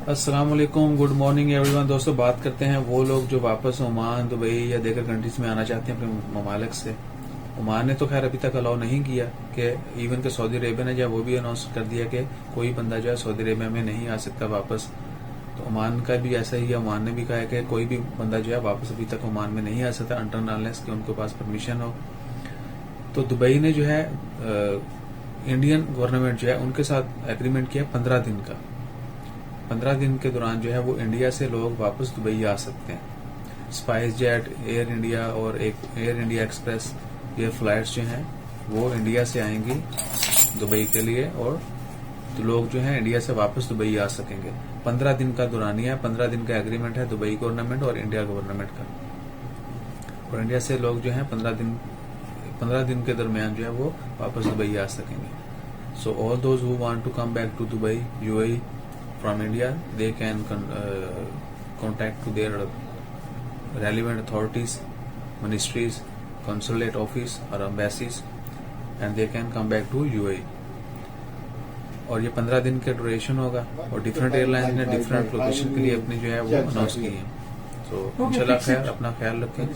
अस्सलाम वालेकुम, good morning everyone. दोस्तों, बात करते हैं वो लोग जो वापस ओमान, दुबई या दीगर कंट्रीज में आना चाहते हैं अपने ममालिक से। ओमान ने तो खैर अभी तक अलाउ नहीं किया कि इवन के सऊदी अरेबिया ने जो है वो भी अनाउंस कर दिया कि कोई बंदा जो है सऊदी अरेबिया में नहीं आ सकता वापस। तो ओमान का भी ऐसा ही है, ओमान ने भी कहा है कि कोई भी बंदा जो है वापस अभी तक ओमान में नहीं आ सकता अनलेस कि उनके पास परमिशन हो। तो दुबई ने जो है इंडियन गवर्नमेंट जो है उनके साथ एग्रीमेंट किया 15 दिन का। 15 दिन के दौरान जो है वो इंडिया से लोग वापस दुबई आ सकते हैं। स्पाइस जेट, एयर इंडिया और एक एयर इंडिया एक्सप्रेस, ये फ्लाइट्स जो हैं वो इंडिया से आएंगी दुबई के लिए, और तो लोग जो है इंडिया से वापस दुबई आ सकेंगे। 15 दिन का दौरानिया है, 15 दिन का एग्रीमेंट है दुबई गवर्नमेंट और इंडिया गवर्नमेंट का। और इंडिया से लोग जो है 15 दिन के दरमियान जो है वो वापस दुबई आ सकेंगे। So all those who want to come back to Dubai UAE from India, they can contact to their relevant authorities, ministries, consulate office or embassies, and they can come back to UAE. और ये 15 दिन का duration होगा और different airlines ने different location के लिए अपनी जो है वो अनाउंस की है। तो इंशाल्लाह खैर, अपना ख्याल रखें।